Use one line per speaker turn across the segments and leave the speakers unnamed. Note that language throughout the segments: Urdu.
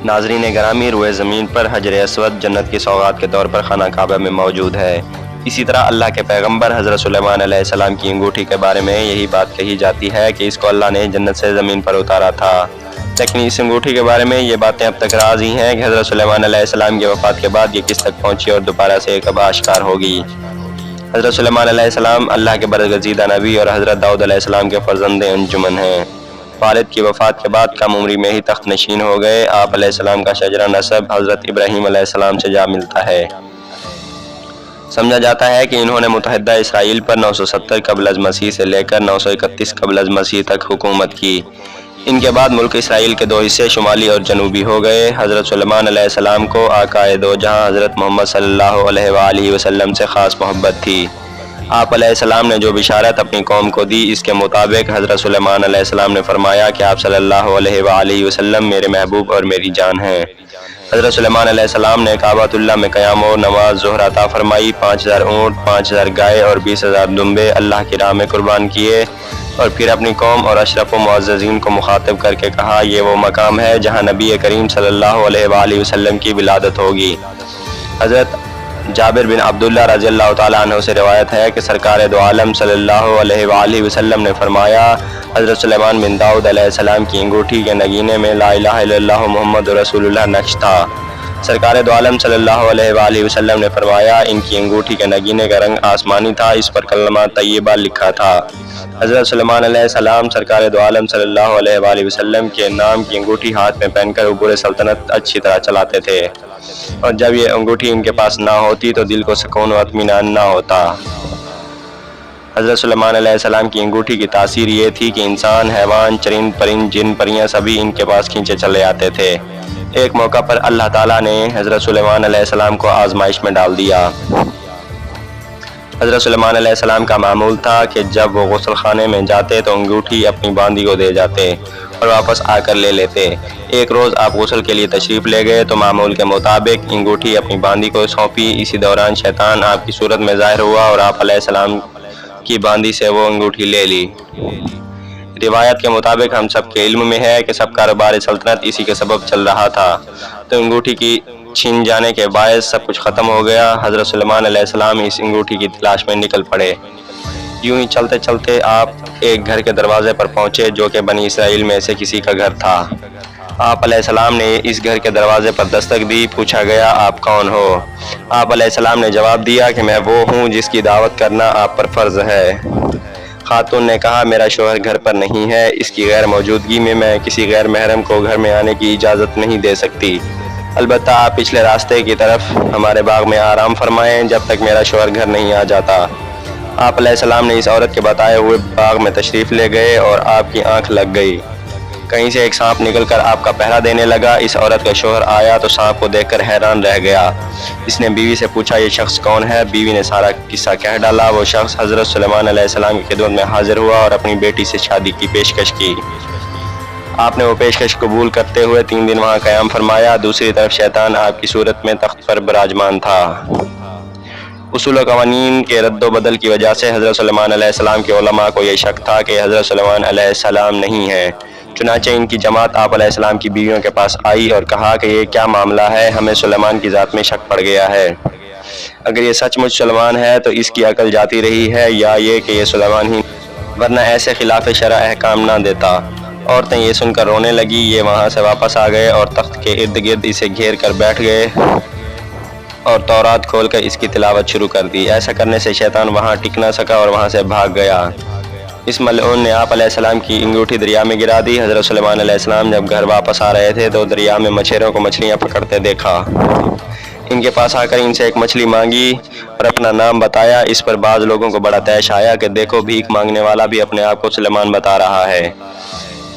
ناظرین گرامی، روئے زمین پر حجر اسود جنت کی سوغات کے طور پر خانہ کعبہ میں موجود ہے۔ اسی طرح اللہ کے پیغمبر حضرت سلیمان علیہ السلام کی انگوٹھی کے بارے میں یہی بات کہی جاتی ہے کہ اس کو اللہ نے جنت سے زمین پر اتارا تھا، لیکن اس انگوٹھی کے بارے میں یہ باتیں اب تک راز ہی ہیں کہ حضرت سلیمان علیہ السلام کی وفات کے بعد یہ کس تک پہنچی اور دوبارہ سے کب آشکار ہوگی۔ حضرت سلیمان علیہ السلام اللہ کے برگزیدہ نبی اور حضرت داؤد علیہ السلام کے فرزند انجمن ہیں۔ والد کی وفات کے بعد کم عمری میں ہی تخت نشین ہو گئے۔ آپ علیہ السلام کا شجرہ نسب حضرت ابراہیم علیہ السلام سے جا ملتا ہے۔ سمجھا جاتا ہے کہ انہوں نے متحدہ اسرائیل پر 970 قبل از مسیح سے لے کر 931 قبل از مسیح تک حکومت کی۔ ان کے بعد ملک اسرائیل کے دو حصے شمالی اور جنوبی ہو گئے۔ حضرت سلیمان علیہ السلام کو آقائے دو جہاں حضرت محمد صلی اللہ علیہ وآلہ وسلم سے خاص محبت تھی۔ آپ علیہ السلام نے جو بشارت اپنی قوم کو دی، اس کے مطابق حضرت سلیمان علیہ السلام نے فرمایا کہ آپ صلی اللہ علیہ وآلہ وسلم میرے محبوب اور میری جان ہیں۔ حضرت سلیمان علیہ السلام نے کعبۃ اللہ میں قیام و نماز ظہر عطا فرمائی، 5000 اونٹ، 5000 گائے اور 20000 دمبے اللہ کی راہ میں قربان کیے، اور پھر اپنی قوم اور اشرف و معززین کو مخاطب کر کے کہا، یہ وہ مقام ہے جہاں نبی کریم صلی اللہ علیہ وآلہ وسلم کی ولادت ہوگی۔ حضرت جابر بن عبداللہ رضی اللہ تعالیٰ عنہ سے روایت ہے کہ سرکار دو عالم صلی اللہ علیہ وآلہ وسلم نے فرمایا، حضرت سلیمان بن داؤد علیہ السلام کی انگوٹھی کے نگینے میں لا الہ الا اللہ محمد رسول اللہ نقش تھا۔ سرکار دو عالم صلی اللہ علیہ وآلہ وسلم نے فرمایا، ان کی انگوٹھی کے نگینے کا رنگ آسمانی تھا، اس پر کلمہ طیبہ لکھا تھا۔ حضرت سلیمان علیہ السلام سرکار دو عالم صلی اللہ علیہ وآلہ وسلم کے نام کی انگوٹھی ہاتھ میں پہن کر عبور سلطنت اچھی طرح چلاتے تھے، اور جب یہ انگوٹھی ان کے پاس نہ ہوتی تو دل کو سکون و اطمینان نہ ہوتا۔ حضرت سلیمان علیہ السلام کی انگوٹھی کی تاثیر یہ تھی کہ انسان، حیوان، چرند پرند، جن پریاں سبھی ان کے پاس کھینچے چلے آتے تھے۔ ایک موقع پر اللہ تعالیٰ نے حضرت سلیمان علیہ السلام کو آزمائش میں ڈال دیا۔ حضرت سلیمان علیہ السلام کا معمول تھا کہ جب وہ غسل خانے میں جاتے تو انگوٹھی اپنی باندی کو دے جاتے اور واپس آ کر لے لیتے۔ ایک روز آپ غسل کے لیے تشریف لے گئے تو معمول کے مطابق انگوٹھی اپنی باندی کو سونپی۔ اسی دوران شیطان آپ کی صورت میں ظاہر ہوا اور آپ علیہ السلام کی باندی سے وہ انگوٹھی لے لی۔ روایت کے مطابق ہم سب کے علم میں ہے کہ سب کاروبار سلطنت اسی کے سبب چل رہا تھا، تو انگوٹھی کی چھین جانے کے باعث سب کچھ ختم ہو گیا۔ حضرت سلیمان علیہ السلام اس انگوٹھی کی تلاش میں نکل پڑے۔ یوں ہی چلتے چلتے آپ ایک گھر کے دروازے پر پہنچے جو کہ بنی اسرائیل میں سے کسی کا گھر تھا۔ آپ علیہ السلام نے اس گھر کے دروازے پر دستک دی۔ پوچھا گیا، آپ کون ہو؟ آپ علیہ السلام نے جواب دیا کہ میں وہ ہوں جس کی دعوت کرنا آپ پر فرض ہے۔ خاتون نے کہا، میرا شوہر گھر پر نہیں ہے، اس کی غیر موجودگی میں میں کسی غیر محرم کو گھر میں آنے کی اجازت نہیں دے سکتی، البتہ آپ پچھلے راستے کی طرف ہمارے باغ میں آرام فرمائیں جب تک میرا شوہر گھر نہیں آ جاتا۔ آپ علیہ السلام نے اس عورت کے بتائے ہوئے باغ میں تشریف لے گئے اور آپ کی آنکھ لگ گئی۔ کہیں سے ایک سانپ نکل کر آپ کا پہرا دینے لگا۔ اس عورت کا شوہر آیا تو سانپ کو دیکھ کر حیران رہ گیا۔ اس نے بیوی سے پوچھا، یہ شخص کون ہے؟ بیوی نے سارا قصہ کہہ ڈالا۔ وہ شخص حضرت سلیمان علیہ السلام کی خدمت میں حاضر ہوا اور اپنی بیٹی سے شادی کی پیشکش کی۔ آپ نے وہ پیشکش قبول کرتے ہوئے 3 دن وہاں قیام فرمایا۔ دوسری طرف شیطان آپ کی صورت میں تخت پر براجمان تھا۔ اصول و قوانین کے رد و بدل کی وجہ سے حضرت سلیمان علیہ السلام کے علماء کو یہ شک تھا کہ حضرت سلیمان علیہ السلام نہیں ہے۔ چنانچہ ان کی جماعت آپ علیہ السلام کی بیویوں کے پاس آئی اور کہا کہ یہ کیا معاملہ ہے، ہمیں سلیمان کی ذات میں شک پڑ گیا ہے۔ اگر یہ سچ مچ سلیمان ہے تو اس کی عقل جاتی رہی ہے، یا یہ کہ یہ سلیمان ہی، ورنہ ایسے خلاف شرع احکام نہ دیتا۔ عورتیں یہ سن کر رونے لگی۔ یہ وہاں سے واپس آ گئے اور تخت کے ارد گرد اسے گھیر کر بیٹھ گئے اور تورات کھول کر اس کی تلاوت شروع کر دی۔ ایسا کرنے سے شیطان وہاں ٹک نہ سکا اور وہاں سے بھاگ گیا۔ اس ملعون نے آپ علیہ السلام کی انگوٹھی دریا میں گرا دی۔ حضرت سلیمان علیہ السلام جب گھر واپس آ رہے تھے تو دریا میں مچھروں کو مچھلیاں پکڑتے دیکھا۔ ان کے پاس آ کر ان سے ایک مچھلی مانگی اور اپنا نام بتایا۔ اس پر بعض لوگوں کو بڑا طیش آیا کہ دیکھو، بھیک مانگنے والا بھی اپنے آپ کو سلیمان بتا رہا ہے۔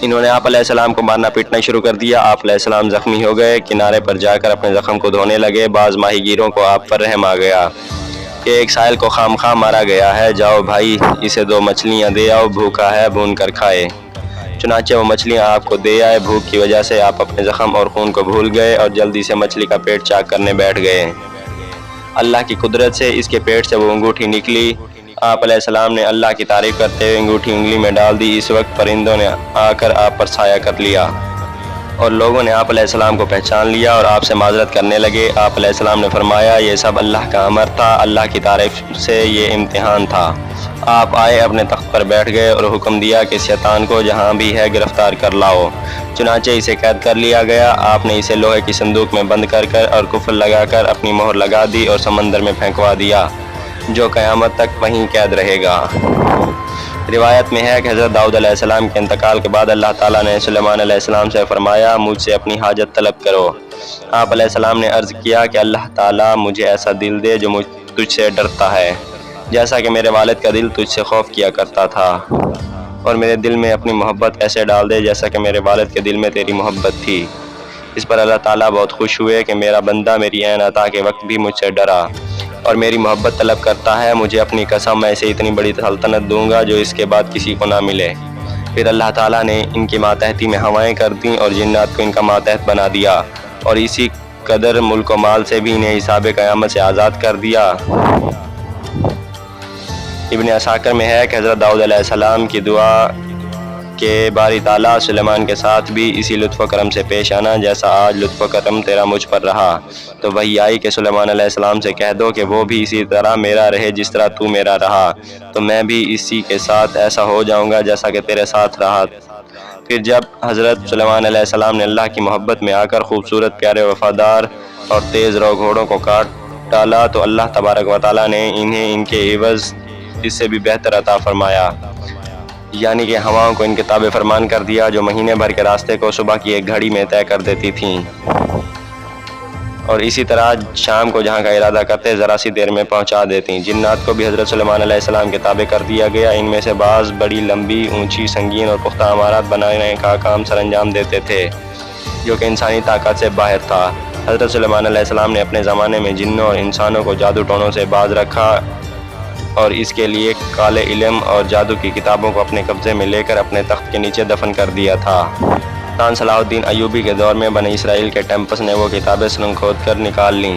انہوں نے آپ علیہ السلام کو مارنا پیٹنا شروع کر دیا۔ آپ علیہ السلام زخمی ہو گئے، کنارے پر جا کر اپنے زخم کو دھونے لگے۔ بعض ماہی گیروں کو آپ پر رحم آ گیا کہ ایک سائل کو خام خواہ مارا گیا ہے، جاؤ بھائی اسے 2 مچھلیاں دے آؤ، بھوکا ہے، بھون کر کھائے۔ چنانچہ وہ مچھلیاں آپ کو دے آئے۔ بھوک کی وجہ سے آپ اپنے زخم اور خون کو بھول گئے اور جلدی سے مچھلی کا پیٹ چاک کرنے بیٹھ گئے۔ اللہ کی قدرت سے اس کے پیٹ سے وہ انگوٹھی نکلی۔ آپ علیہ السلام نے اللہ کی تعریف کرتے ہوئے انگوٹھی انگلی میں ڈال دی۔ اس وقت پرندوں نے آ کر آپ پر سایہ کر لیا۔ اور لوگوں نے آپ علیہ السلام کو پہچان لیا اور آپ سے معذرت کرنے لگے۔ آپ علیہ السلام نے فرمایا یہ سب اللہ کا امر تھا، اللہ کی طرف سے یہ امتحان تھا۔ آپ آئے، اپنے تخت پر بیٹھ گئے اور حکم دیا کہ شیطان کو جہاں بھی ہے گرفتار کر لاؤ۔ چنانچہ اسے قید کر لیا گیا۔ آپ نے اسے لوہے کی صندوق میں بند کر اور قفل لگا کر اپنی مہر لگا دی اور سمندر میں پھینکوا دیا، جو قیامت تک وہیں قید رہے گا۔ روایت میں ہے کہ حضرت داؤد علیہ السلام کے انتقال کے بعد اللہ تعالیٰ نے سلیمان علیہ السلام سے فرمایا مجھ سے اپنی حاجت طلب کرو۔ آپ علیہ السلام نے عرض کیا کہ اللہ تعالیٰ مجھے ایسا دل دے جو تجھ سے ڈرتا ہے، جیسا کہ میرے والد کا دل تجھ سے خوف کیا کرتا تھا، اور میرے دل میں اپنی محبت ایسے ڈال دے جیسا کہ میرے والد کے دل میں تیری محبت تھی۔ اس پر اللہ تعالیٰ بہت خوش ہوئے کہ میرا بندہ میری عین عطا کے وقت بھی مجھ سے ڈرا اور میری محبت طلب کرتا ہے۔ مجھے اپنی قسم میں اسے اتنی بڑی سلطنت دوں گا جو اس کے بعد کسی کو نہ ملے۔ پھر اللہ تعالیٰ نے ان کی ماتحتی میں ہوائیں کر دیں اور جنات کو ان کا ماتحت بنا دیا، اور اسی قدر ملک و مال سے بھی انہیں حساب قیامت سے آزاد کر دیا۔ ابن عساکر میں ہے کہ حضرت داؤد علیہ السلام کی دعا کہ باری تعالیٰ سلیمان کے ساتھ بھی اسی لطف و کرم سے پیش آنا جیسا آج لطف و کرم تیرا مجھ پر رہا۔ تو وہی آئی کہ سلیمان علیہ السلام سے کہہ دو کہ وہ بھی اسی طرح میرا رہے جس طرح تو میرا رہا، تو میں بھی اسی کے ساتھ ایسا ہو جاؤں گا جیسا کہ تیرے ساتھ رہا۔ پھر جب حضرت سلیمان علیہ السلام نے اللہ کی محبت میں آ کر خوبصورت پیارے وفادار اور تیز رو گھوڑوں کو کاٹ ڈالا تو اللہ تبارک و تعالیٰ نے انہیں ان کے عوض اس سے بھی بہتر عطا فرمایا، یعنی کہ ہواؤں کو ان کے تابع فرمان کر دیا جو مہینے بھر کے راستے کو صبح کی ایک گھڑی میں طے کر دیتی تھیں، اور اسی طرح شام کو جہاں کا ارادہ کرتے ذرا سی دیر میں پہنچا دیتی۔ جنات کو بھی حضرت سلیمان علیہ السلام کے تابع کر دیا گیا۔ ان میں سے بعض بڑی لمبی، اونچی، سنگین اور پختہ عمارات بنانے کا کام سر انجام دیتے تھے جو کہ انسانی طاقت سے باہر تھا۔ حضرت سلیمان علیہ السلام نے اپنے زمانے میں جنوں اور انسانوں کو جادو ٹونوں سے باز رکھا اور اس کے لیے کالے علم اور جادو کی کتابوں کو اپنے قبضے میں لے کر اپنے تخت کے نیچے دفن کر دیا تھا۔ سلطان صلاح الدین ایوبی کے دور میں بنی اسرائیل کے ٹیمپس نے وہ کتابیں سرنگ کھود کر نکال لیں،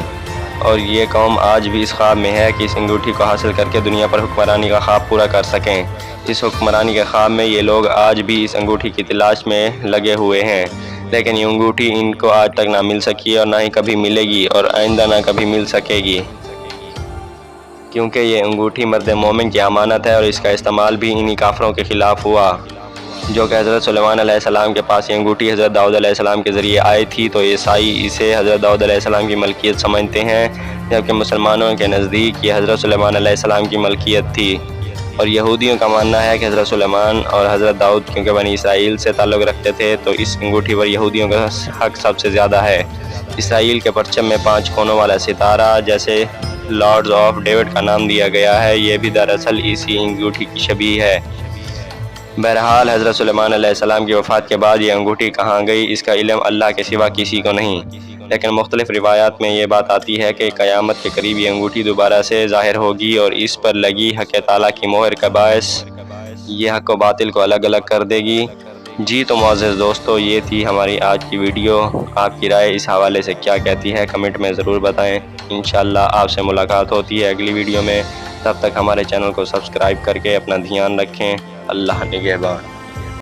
اور یہ قوم آج بھی اس خواب میں ہے کہ اس انگوٹھی کو حاصل کر کے دنیا پر حکمرانی کا خواب پورا کر سکیں۔ اس حکمرانی کے خواب میں یہ لوگ آج بھی اس انگوٹھی کی تلاش میں لگے ہوئے ہیں، لیکن یہ انگوٹھی ان کو آج تک نہ مل سکی اور نہ ہی کبھی ملے گی اور آئندہ نہ کبھی مل سکے گی، کیونکہ یہ انگوٹھی مرد مومن کی امانت ہے اور اس کا استعمال بھی انہی کافروں کے خلاف ہوا جو کہ حضرت سلیمان علیہ السلام کے پاس یہ انگوٹھی حضرت داؤد علیہ السلام کے ذریعے آئی تھی، تو عیسائی اسے حضرت داؤد علیہ السلام کی ملکیت سمجھتے ہیں، جبکہ مسلمانوں کے نزدیک یہ حضرت سلیمان علیہ السلام کی ملکیت تھی، اور یہودیوں کا ماننا ہے کہ حضرت سلیمان اور حضرت داؤد کیونکہ بنی اسرائیل سے تعلق رکھتے تھے تو اس انگوٹھی پر یہودیوں کا حق سب سے زیادہ ہے۔ اسرائیل کے پرچم میں 5 کونوں والا ستارہ جیسے لارڈز آف ڈیوڈ کا نام دیا گیا ہے، یہ بھی دراصل اسی انگوٹھی کی شبیہ ہے۔ بہرحال حضرت سلیمان علیہ السلام کی وفات کے بعد یہ انگوٹھی کہاں گئی اس کا علم اللہ کے سوا کسی کو نہیں، لیکن مختلف روایات میں یہ بات آتی ہے کہ قیامت کے قریب یہ انگوٹھی دوبارہ سے ظاہر ہوگی اور اس پر لگی حق تعالیٰ کی مہر کا باعث یہ حق و باطل کو الگ الگ کر دے گی۔ جی تو معزز دوستو، یہ تھی ہماری آج کی ویڈیو۔ آپ کی رائے اس حوالے سے کیا کہتی ہے کمنٹ میں ضرور بتائیں۔ انشاءاللہ آپ سے ملاقات ہوتی ہے اگلی ویڈیو میں، تب تک ہمارے چینل کو سبسکرائب کر کے اپنا دھیان رکھیں۔ اللہ نگہبان۔